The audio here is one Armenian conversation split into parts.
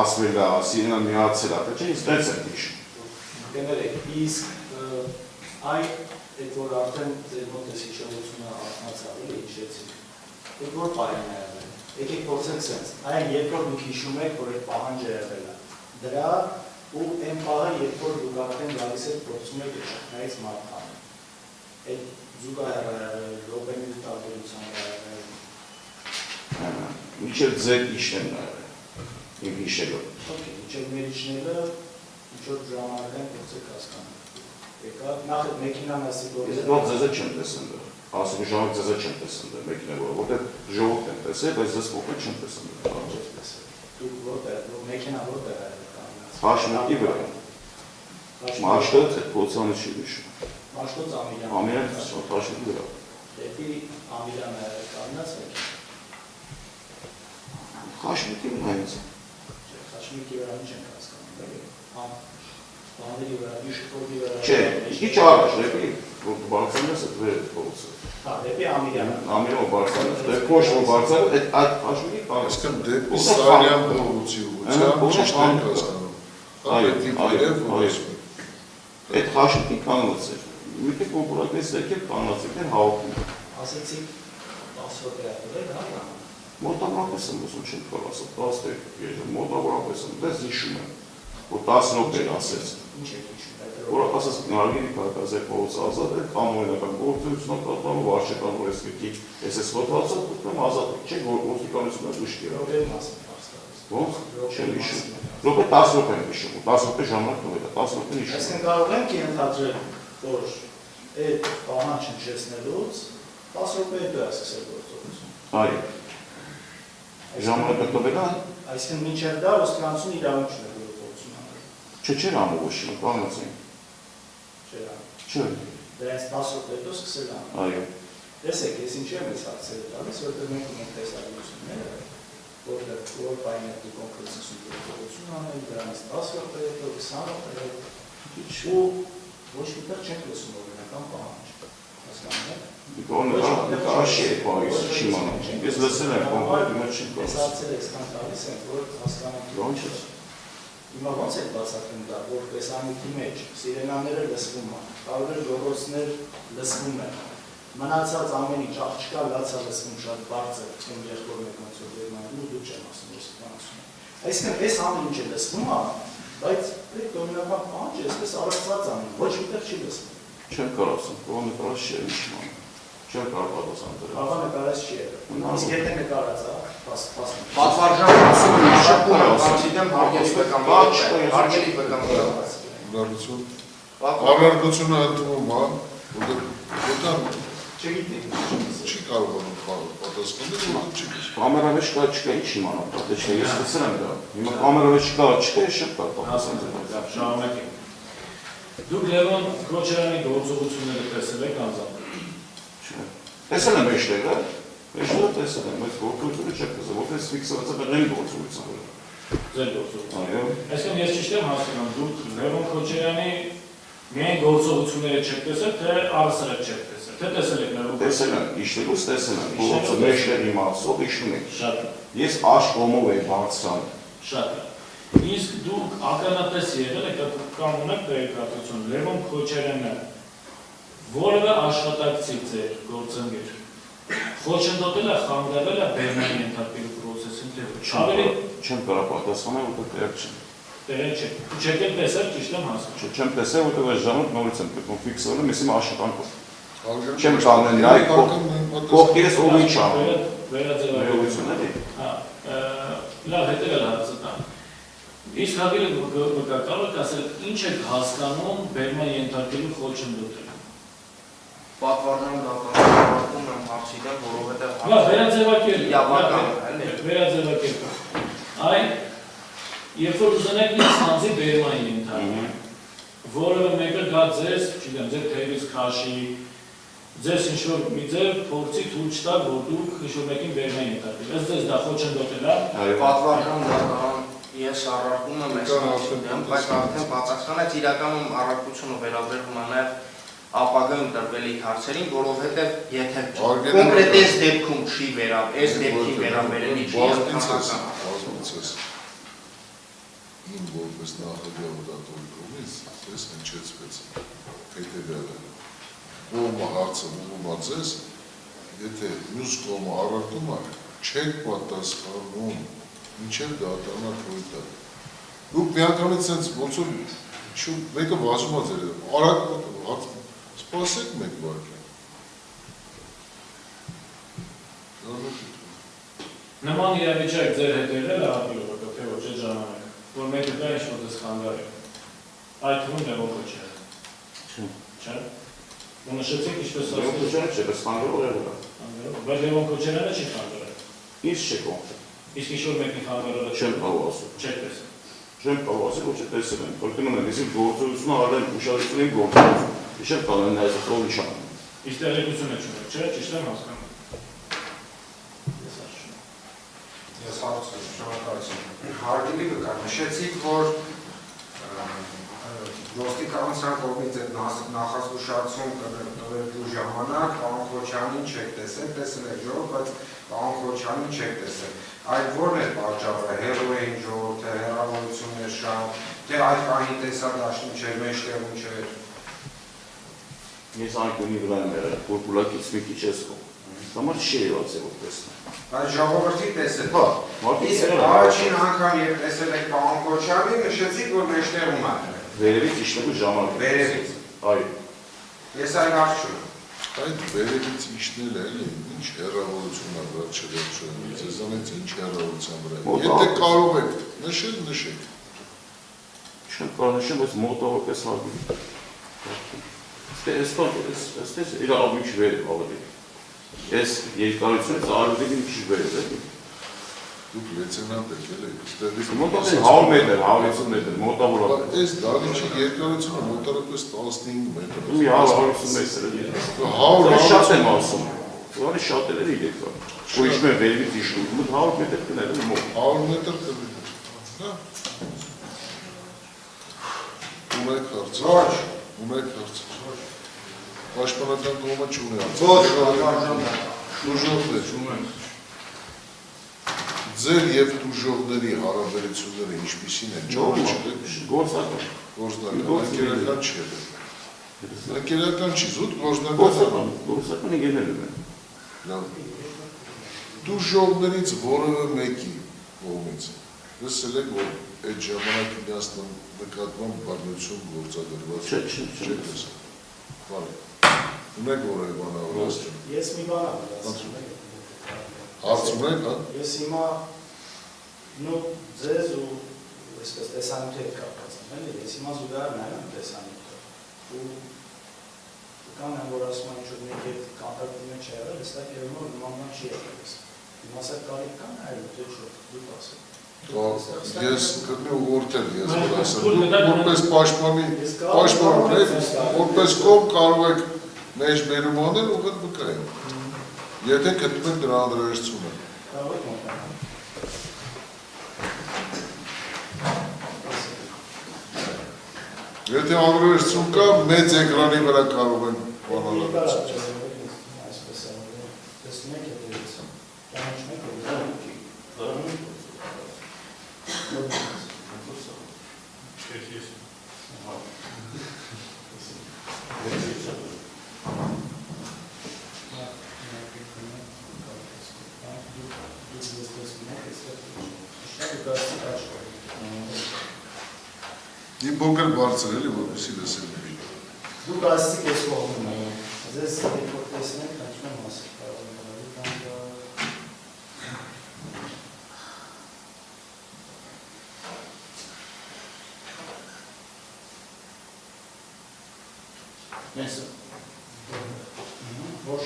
ասվել է, ասին է միացել է, չէ, իսկ դες ենք հիշում։ Գներեք, իսկ այդ որ արդեն ձեր մոտ ես հիշողությունը արթնացավ, էլի հիշեցիք, այդ որ պահին է եղել, եկեք փորձենք սենց, այն երբ որ դուք հիշում եք, որ այդ պահանջը եղել է, դրա ու այն պահը, երբ որ դուք արդեն գալիս եք փորձում եք նայից մարդանը, այդ զուգահեռ է եղել, րոպեների տարբերությամբ է եղել։ Մինչև ձեր իջնելն է եղել, իմ հիշելով։ Okay, մինչև մեր իջնելը ինչ-որ ժամանակային փորձեք հասկանալ։ Եկա, նախ այդ մեքենան ասի, որ Ես ձեզ չեմ տեսել, ասում ժամանակ ձեզ չեմ տեսել մեքենայով, որտեղ ժողովուրդ եմ տեսել, բայց ձեզ փոքր չեմ տեսել։ Դուք որտեղ, մեքենա որտեղ է կանգնած։ Հաշմեկի վրա։ Մաշտոց այդ փոցանը չի հիշում։ Մաշտոց Ամիրյան։ Ամիրյան հաշմեկի վրա։ Դեպի Ամիրյան է կանգնած եք։ Հաշմեկի վրա ինձ։ Հաշմեկի վրա ինչ ենք հասկանում, էլի։ Բաների վրա, իշկոտի վրա։ Չէ, ինչ առաջ, դեպի Բարսանյանը դեր փոցը։ Հա, դեպի Ամիրյանը։ Ամիրյանը Բարսանյանը, դե ոչ որ Բարսանյանը, այդ հաշմեկի բանը։ Այսինքն դեպի Սարյան փողոցի ուղղությամբ ճիշտ ենք հասկանում։ Այո, այդ հաշմեկի կանոնից է։ Մի կոմպորակես եկեք կանոնացեք են հաղորդում։ Ասեցիք 10 րոպե եղել, հա։ Մոտավորապես եմ ուզում չեմ կարող ասել 10 դեպք, մոտավորապես եմ, դες հիշում եմ, որ 10 րոպե ասեց։ Ինչ եք հիշում, Որ ասած Նարգելի քաղաքազեկ փողոցը ազատ է, կանոնական գործունեությունը կատարվում վարչական օրենսգրքի SS-հոդվածով, ուտում ազատ չէ, որ ոստիկանությունը ուշքի է։ Րոպեի մասին փաստարես։ Ոնց չեմ հիշում։ Րոպե 10 րոպե եմ հիշում, 10 րոպե ժամանակ նույնը, 10 րոպե հիշում։ Այսինքն կարող ենք ենթադրել, որ այդ պահանջը նշեցնելուց 10 րոպե հետո է սկսել գործողություն։ Այո։ Ժամանակը տվել է։ Այսինքն մինչև դա ոստիկանությունը իրավունք չունի գործողություն անել։ Չէ, ամուշին, կանոնացին։ Չէ։ Դրանց 10 րոպե հետո սկսել է։ Այո։ Տեսեք, ես ինչի եմ այս հարցերը տալիս, որտեղ մենք ունենք տեսարությունները, որտեղ որ պայմանը դու կոնկրետ գործողություն անել, դրանից 10 րոպե հետո, 20 րոպե հետո, ու ոչ միտեղ չենք լսում օրինական պահանջ։ Հասկանում եք։ Կարաշի է պահից, չի մանամ։ Ես լսել եմ կոնկրետ իմը չի Ես կորս։ հարցերը այսքան տալիս եմ, որ հասկանանք։ Ոնց է։ Հիմա ոնց է բացատրում դա, որ տեսանյութի մեջ սիրենաները լսվում են, տարբեր գոռոցներ լսվում են, մնացած ամեն ինչ աղջկա լացա լսվում շատ բարձր, ում եղբոր մեկ ոնց որ դերմանում ու դու չեմ ասում ոստիկանությունը։ Այսինքն այս ամեն ինչը լսվում է, բայց այդ դոմինական պահանջը այսպես առածած անում, ոչ միտեղ չի լսվում։ Չեմ կարող ասում, որ նկարած չի իշում։ Չեմ կարող պատասխան տալ։ Ահա նկարած չի եղել։ Իսկ եթե նկարած է, Պատվարժան ասում եմ շփում եմ բացիդեմ հարգելի բեկամուտը։ Լարություն։ Առարգությունը ընդունում է, որտեղ չգիտեք։ չի կարողանում պատասխանել, որտեղ չի։ Կամերա մեջ կա չկա, ինչ իմանամ, դա չէ, ես տեսել եմ դա։ Հիմա կամերա մեջ կա չկա, ես չեմ կարող պատասխանել։ Շարունակենք։ Դուք Լևոն Քոչարյանի գործողությունները տեսել եք անձամբ։ Տեսել եմ մեջտեղը, մեջտեղը տեսել եմ, բայց գործողությունը չեմ տեսել, որտեղ ֆիքսված է դրան գործողությունը։ Ձեր գործողությունը։ Այո։ Այսինքն ես ճիշտ եմ հասկանում, դուք Լևոն Քոչարյանի միայն գործողությունները չեք տեսել, թե առասարակ չեք տեսել, թե տեսել եք Լևոն։ Տեսել եմ, իշտելուց տեսել եմ, գործը մեջտեղի մասով իշտում եք։ Շատ։ Ես աշկոմով էի բարձրանում։ Շատ։ Իսկ դուք ականատես եղել եք կամ ունեք տեղեկատվություն Լևոն Քոչարյանը որևէ աշխատակցի ձեր գործընկեր խոչընդոտել է, խանգարել է բեռնային ենթարկելու պրոցեսին, թե ավելի չեմ կարող պատասխանել, որտեղ տեղյակ չեմ։ տեղյակ չեք։ Դուք չեք էլ տեսել, ճիշտ եմ հասկանում։ Չեմ տեսել, որտեղ այս ժամանակ նորից եմ գտնում ֆիքսվել եմ, ես իմ աշխատանքով։ Չեմ Չեմ տանել նայ կողքերս ով ինչ ա։ Վերաձևակերպություն էլի։ Հա, լավ, հետևել հարցը տան։ Իսկ հագելը վկայակալ եք ասել, ինչ եք հասկանում բերման ենթարկելու խոչընդոտել։ Պատվարժան դատապարտում եմ հարցի դեմ, որովհետև Լավ, վերաձևակերպ։ Իրավական, Վերաձևակերպ։ Այն երբ որ ուզենեք ինձ հանձի բերման ենթարկել, որևէ մեկը գա ձեզ, չգիտեմ, ձեր թևից քաշի, ձեզ ինչ-որ մի ձև փորձի թույլ չտա, որ դուք ինչ-որ մեկին բերման ենթարկել։ Ըստ ձեզ դա խոչընդոտել է։ պատվարժան դատարան ես առարկում եմ այս հարցի դեմ, բայց արդեն պատասխանեց իրականում առարկությունը վերաբերվում է նաև ապագայում տրվելիք հարցերին, որովհետև եթե կոնկրետ այս դեպքում չի այս դեպքի վերաբերելի չի ընդհանրական։ իմ որպես նախագահ վտատորի կողմից ես հնչեցվեց հետևյալը կողմը հարցը ուղղում է ձեզ, եթե մյուս կողմը առարկում է, չեք պատասխանում, մինչև դատարանա թույլտա։ Դուք միանգամից սենց ոնց որ մեկը վազում է ձեր արագ սպասեք մեկ վարքյան։ Նման իրավիճակ ձեր հետ եղել է ապիրովը, թե ոչ է ժամանակ, որ մեկը դա ինչ-որ դες խանգար է։ Այդ թվում Լևոն Քոչարյանը։ Չէ՞։ Ու նշեցիք ինչպես ասում։ Լևոն Քոչարյանը չէ, բայց խանգարող եղել է։ Բայց Լևոն Քոչարյանը չի խանգարել։ Ինչ չէ կոնկրետ։ Իսկ ինչ-որ մեկի խանգարել է։ Չեմ կարող ասել։ Չեք տեսել։ Չեմ կարող ասել, ոչ տեսել եմ։ Որտեղ ունեմ, իսկ գործողությունը արդեն ուշադրություն եմ գործողություն։ Չեմ կարող նայել ով նշան։ Իսկ տեղեկությունը չունեք, չէ՞, ճիշտ եմ հասկանում։ Ես հարցնում, շնորհակալություն։ Հարգելի վկա, նշեցիք, որ ոստիկանության կողմից այդ նախազգուշացում տվելու ժամանակ պարոն Քոչարյանին չեք տեսել, տեսել եք ժողով, բայց պարոն Քոչարյանին չեք տեսել։ Այդ ո՞րն է պատճառը, հերոին ժողով, թե հեռավորություններ շատ, թե այդ պահին տեսադաշտում չէր, մեջտեղում չէր։ Ես անկյունի վրա եմ եղել, որ պուլակից մի քիչ ես կողմ։ Համար չի եղացել որ տեսնեմ։ Բայց ժողովրդի տեսել։ Հա, մարդիկ Իսկ առաջին անգամ երբ տեսել եք պարոն Քոչարյանին, նշեցիք, որ մեջտեղում է։ Վերևից իջնելու ժամանակ։ Վերևից։ Այո։ Ես այլ հարց չունեմ։ Այդ վերևից իջնել էլի, ինչ հեռավորություն է վրա չդերչում, ձեզանից ինչ հեռավորության վրա։ Եթե կարող եք նշել, նշեք։ Չեմ կարող նշեմ, բայց մոտավորապես հարգում։ Այստեղ իր ավելի քիչ վերև ավելի։ Ես երկարությունից ավելի քիչ վերև է։ Դուք լեցենանտ եք էլի, ստեղից մոտավորապես 100 մետր, 150 մետր, մոտավորապես։ Այս դահլիճի երկարությունը մոտավորապես 15 մետր։ Մի 150 մետր է։ 100 շատ եմ ասում։ Որի շատ էլ է երկար։ Ու իջնում է վերևից իջնում, 100 մետր կներ է մոտ։ 100 մետր կլինի։ Հա։ Ունեք հարց։ Ոչ։ Ունեք հարց։ Պաշտպանական կողմը չունի հարց։ Ոչ, Դուժողներ չունեն։ Ձեր և դուժողների հարաբերությունները ինչպիսին են, ճորը չեք։ Գործական։ Գործնական, ընկերական չէ։ Ընկերական չի, զուտ գործնական։ Գործականը գեներում է։ Դուժողներից որևէ մեկի կողմից լսել եք, որ այդ ժամանակ իրաց նկատմամբ բռնություն գործադրված Չէ։ Բարի, ունեք որևէ բան ավելացնում։ Ես մի բան ավելացնում եմ։ Հարց ունեք, հա։ Ես հիմա ձեզ ու այսպես տեսանյութի հետ կապված եմ, էլի, ես հիմա զուգահեռ նայում եմ տեսանյութը ու կան են, որ ասում են ինչ-որ մեկ հետ կոնտակտի մեջ է եղել, հստակ երևում է, որ նման բան չի եղել ես։ Հիմա սա կարիք կա նայել, թե չէ, դուք ասեք։ Ես կտնի ուղորդել, ես որ ասեմ, որպես պաշտպաններ, որպես կողմ կարող եք մեջ բերում անել ուղղտ վկայել, եթե գտնում եք դրա անհրաժեշտությունը։ Կարող եք մոտենալ։ Եթե անհրաժեշտություն կա, մեծ էկրանի վրա կարող են բանալալ։ Այսպես է, տեսնում եք հետևից, ճանաչում եք Իմ բոկր բարձր էլի, որպեսի լսել մի։ Դուք ասիք ես կողմում եմ, ձեզ որ տեսնենք, հաճում եմ ասիք կարող եմ Նեսը։ Ոչ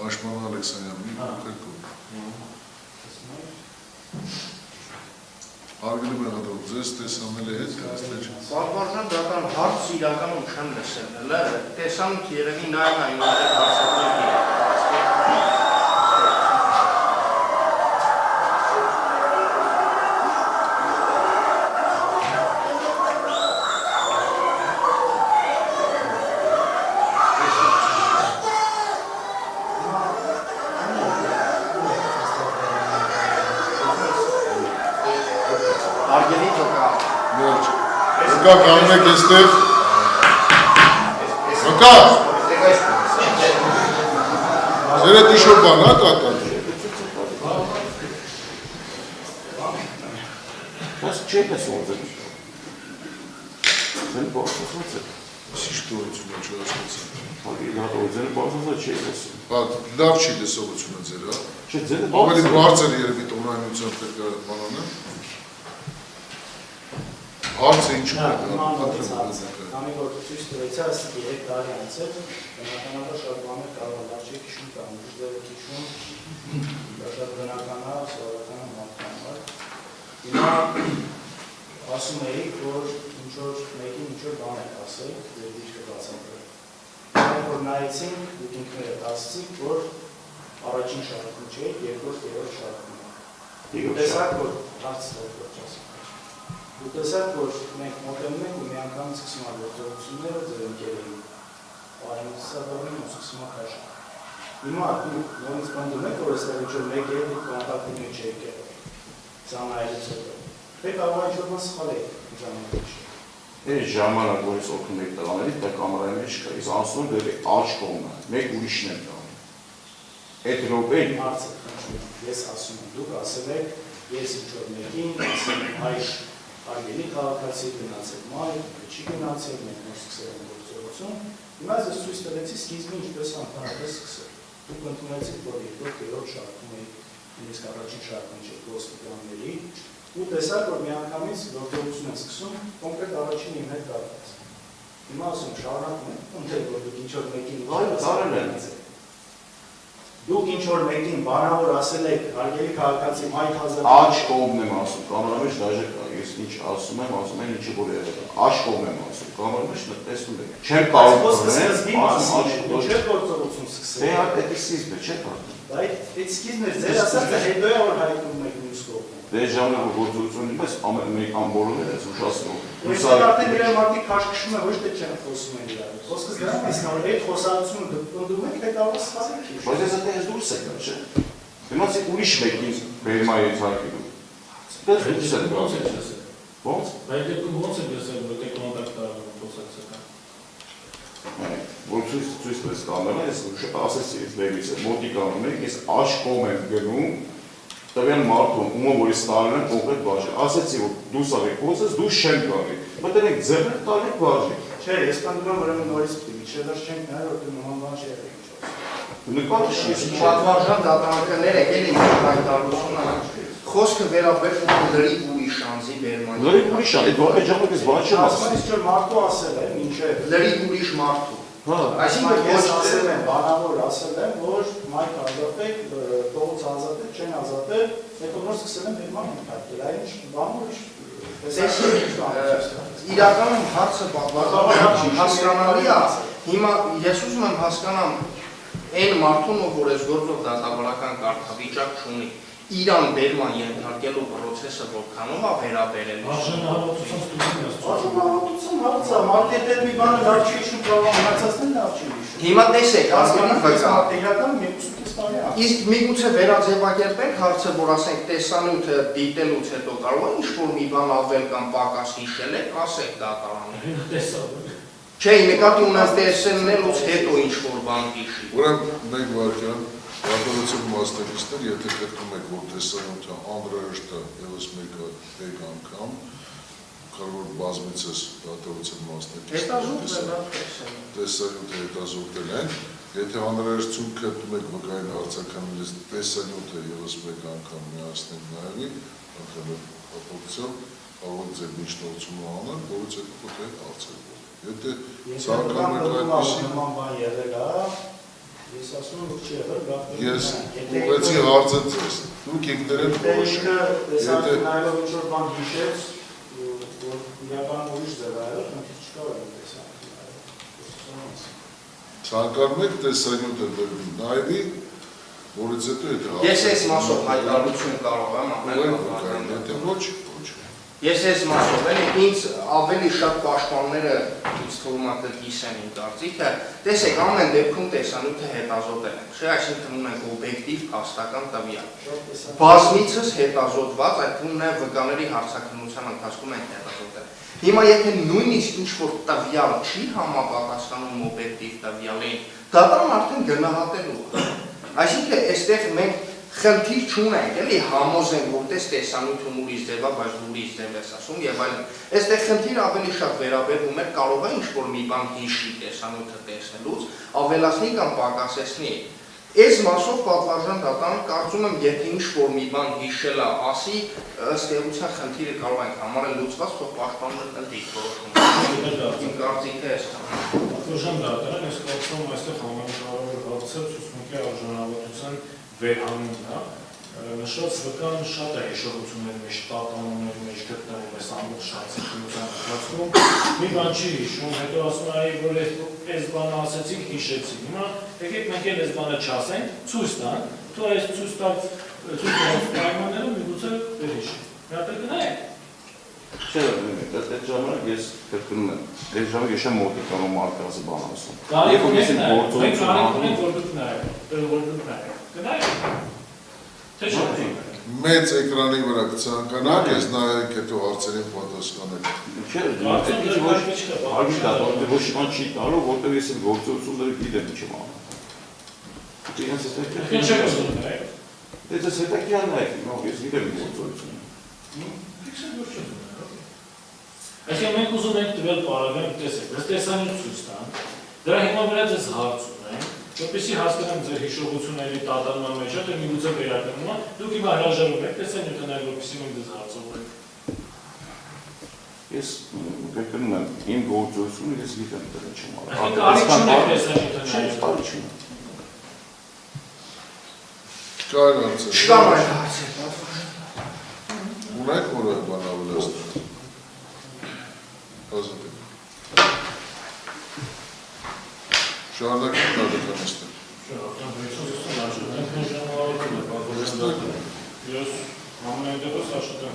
Աշման Ալեքսանյանն կրկում։ Հարգելի մեղադրող, ձեզ տեսանել է հետ կրստեչ։ Պատվարժան դրական հարց իրականում չեմ լսել, տեսանութ երևի նայում այն որտեղ հարցակներ Եկա կանում եք եստեղ, եկա, ձեր էտ իշոր բան հա կատան։ Բայց չեք ես որդել։ Ձեն բարձասած է։ Սիշտորությունը չհասկացա։ Ձեն բարձասած չեք ես։ Լավ չի լսողությունը ձեր, հա։ Չէ, ձենը Ավելի բարձր երևի տոնայնության բանանը։ Հարցը ինչու է դա։ Քանի որ ցույց տվեցի, ասի 3 տարի անց է, բնականաբար շատ բաներ կարող լավ չի քիշում կամ ուժերը քիշում, շատ բնական է, սովորական է մարդկանց։ Հիմա ասում էի, որ ինչ-որ մեկին ինչ-որ բան եք ասել, ձեր դիրքը բացատրել։ Քանի որ նայեցինք, դուք ինքներդ ասացիք, որ առաջին շարքում չէ, երկրորդ շարքում է։ Տեսակ, որ հարցը ասում։ Դու տեսակ, որ մենք մոտենում ենք ու միանգամից սկսում ենք գործողությունները ձեր ընկերներին։ Պարենուսավորում ու սկսում ենք հաշել։ Հիմա դու նորից պնդում եք, որ այստեղ ինչ-որ մեկ է դուք կոնտակտի մեջ եք եղել։ Ծանայելուց հետո։ Թե կարող է ինչ-որ բան սխալ եք ժամանակ։ Այս ժամանակ, որ ես օգնում եք տղաների, դա կամերայի մեջ կա, ես ասում եմ դեպի աջ կողմը, մեկ ուրիշն եմ տանում։ Այդ րոպեն հարցը ես ասում եմ, դուք ասել եք, ես ինչ-որ մեկին, ասել եմ այժ Արգելի քաղաքացի գնացել մայր, չի գնացել, մենք նոր սկսել են գործողություն։ Հիմա ես ցույց տվեցի սկիզբը ինչպես անհնարին սկսել։ Դուք ընդունեցիք, որ երկրորդ շարքում եք, նույնիսկ առաջին շարքում չեք ոստիկանների, ու տեսակ, որ միանգամից գործողություն են սկսում, կոնկրետ առաջին իմ հետ կապված։ Հիմա ասում շարունակում եք, ընդհանուր որ դուք ինչ-որ մեկին Դուք ինչ-որ մեկին բանավոր ասել եք, արգելի քաղաքացի մայր հազար Աջ կողմն եմ ասում, կամերա մեջ դաժե կա, ես ինչ ասում եմ, ինչի որ եղել է, աջ կողմն եմ ասում, կամերա մեջ տեսնում եք, չեմ կարող այդ սկիզբն էր, ձեր ասածը հետո է, որ հայտնում եք մյուս կողմը։ Դե ժամանակ գործողությունի պես մեկ ամբորոներ ես ուշացնում։ Ես արդեն իրար մարդիկ քաշքշում է, ոչ թե չեն խոսում են իրար։ Խոսքս դրանից է, որ այդ խոսալությունը դուք եք, թե կարող սխալ եք։ Բայց ես այդտեղից դուրս եկա, չէ։ Հիմա ուրիշ մեկին բերմա ենթարկելու։ Դες դուրս եք գալիս։ Ո՞նց։ Բայց դեպքում ո՞նց եք լսել, որ դե կոնտակտ արվում խոսակցական։ Որ ցույց տվեց կամերան, ես ասեցի, ես լեգից եմ, մոտիկանում եք, ես աջ կողմ եմ գնում, տվյալ մարդուն, ումը որ ես տարել եմ կոնկրետ բաժի, ասեցի, որ դուս աղեք փոցես, դուս չեմ գալի, մտերեք ձեռներ տարեք բաժի։ Չէ, ես պնդում եմ, որեմն նորից պիտի, միջևեր չենք նայր, որ նման բան չի եղել ինչ-որ։ Նկատի չի, Պատվարժան դատանականներ եկել են հայտարարությունը, խոսքը վերաբերվում է լրի ուրիշ անձի բերման։ Լրի ուրիշ անձի, այդ ժամանակ ես բան չեմ ասել։ Ասում ես մարդու ասել է, մինչև Լրի ուրիշ մարդու։ Այսինքն ես ասել եմ, բանավոր ասել եմ, որ մայք ազատեք, տողոց ազատեք, չեն ազատել, հետո նոր սկսել եմ բերման ենթարկել, այն ինչ բանավոր իրականում հարցը հասկանալի է, հիմա ես ուզում եմ հասկանամ այն մարդուն, որ այս գործով դատավորական կարգավիճակ չունի, իրան բերման ենթարկելու պրոցեսը որքանով է վերաբերելու։ Արժանահատության ստուգումն է։ Արժանահատության հարցը, մարդետեր մի բանը լավ չի իշում, կարող մնացածն լավ չի իշում։ Հիմա տեսեք, իսկ միգուցե վերաձևակերպենք հարցը, որ ասենք տեսանյութը դիտելուց հետո կարող է ինչ-որ մի բան ավել կամ պակաս հիշել եք, ասեք դատարանին։ Չէ, նկատի ունեմ տեսնելուց հետո ինչ-որ բան հիշի։ Ուրեմն մեկ վարքյան, դատավորության մասնակիցներ, եթե կրկնում եք, որ տեսանյութը անհրաժեշտ է ևս մեկ անգամ, կարող որ բազմիցս դատավորության մասնակիցներ տեսանյութը հետազոտել են, եթե անհրաժեշտություն կրկնում եք վկային հարցականներից տեսանյութը ևս մեկ անգամ միացնեք նայելի, ապօրցիալ կարող եք ձեր միջնորդությունը անել, որից եք պետք է հարցերով։ Եթե ցանկանում եք այդպիսի Ես ասում եմ, որ չի եղել, լավ։ Ես ուղղեցի հարցը ձեզ, դուք ինքներդ որոշեք։ Եթե նայելով ինչ-որ բան հիշեց, որ իրական ուրիշ ձև է եղել, խնդիր չկա որ տեսանյութ։ Ցանկանում եք տեսանյութը նայելի, որից հետո եթե Ես այս մասով հայտարարություն կարող եմ անել։ Եթե ոչ, Ես այս մասով ինձ ավելի շատ պաշտպանները ինձ թվում է կկիսեն իմ կարծիքը, տեսեք ամեն դեպքում տեսանյութը հետազոտել ենք, չէ, այսինքն ունենք օբյեկտիվ փաստական տվյալ։ Բազմիցս հետազոտված, այդ թվում նաև վկաների հարցաքննության ընթացքում ենք հետազոտել։ Հիմա եթե նույնիսկ ինչ-որ տվյալ չի համապատասխանում օբյեկտիվ տվյալին, դատարան արդեն գնահատելու է։ Այսինքն այստեղ մենք խնդիր չունենք, էլի համոզենք, որտես տեսանյութում ուրիշ ձև է, բայց ուրիշ ձև ես ասում եւ այլն։ Այստեղ խնդիրը ավելի շատ վերաբերվում է կարող է ինչ-որ մի բան հիշի տեսանյութը տեսնելուց, ավելացնի կամ պակասեցնի։ Այս մասով պատվարժան դատարան կարծում եմ, եթե ինչ-որ մի բան հիշել է, ասի, ըստ էության խնդիրը կարող ենք համարել լուծված, թող պաշտպանն ընտրի որոշումը։ Իմ կարծիքը էս է։ Պատվարժան դատարան այս կողմում այստեղ համակարգը հարցը ցուցմունքի արժանավորության վերանունն է, նշված վկան շատ է հիշողությունների մեջ, տատանումների մեջ գտնվում այս ամբողջ շարժիչության ընթացքում, մի բան չի հիշում, հետո ասում է, որ այս բանը ասեցիք, հիշեցիք, հիմա եկեք մենք էլ այս բանը չասենք, ցույց տան, դու այս ցույց տած պայմաններում միգուցե վերհիշի։ Հատը գնայեք։ Չէ, այդ ժամանակ ես կրկնում եմ, այս ժամանակ ես եմ մոտիկանում արկածը բան ասում։ Կարիք ունենք, որ դուք նայեք, գնայեք, թե չէ։ Մեծ էկրանի վրա կցանկանաք, ես նայեք հետո հարցերին պատասխանեք։ Չէ, ոչ բան չի տալու, որտեղ ես այդ գործողությունները գիտեմ ինչ եմ անում։ Դե ես հետաքրքիր նայեք, ես գիտեմ գործողությունը։ Այսինքն մենք ուզում ենք տվել պարագայում տեսեք, ես տեսանյութ ցույց տամ, դրա հիման վրա ձեզ հարց ունենք, որպեսզի հասկանամ ձեր հիշողությունների տատանման մեջ, թե միգուցե վերականգնում է, դուք հիմա հրաժարվում եք տեսանյութը նայել, որպեսզի մենք ձեզ հարցովենք։ Ես կրկնում եմ, իմ գործողությունը ես գիտեմ դրա չեմ արել։ Այսինքն կարիք չունեք տեսանյութը նայել։ Կարիք չունեմ։ Չկար հարցեր։ Չկան այդ հարցեր։ Ունեք որը բան ավելացնել։ Ազատեք։ Շարունակենք դատականստը։ Ես ամեն դեպս աշխատանք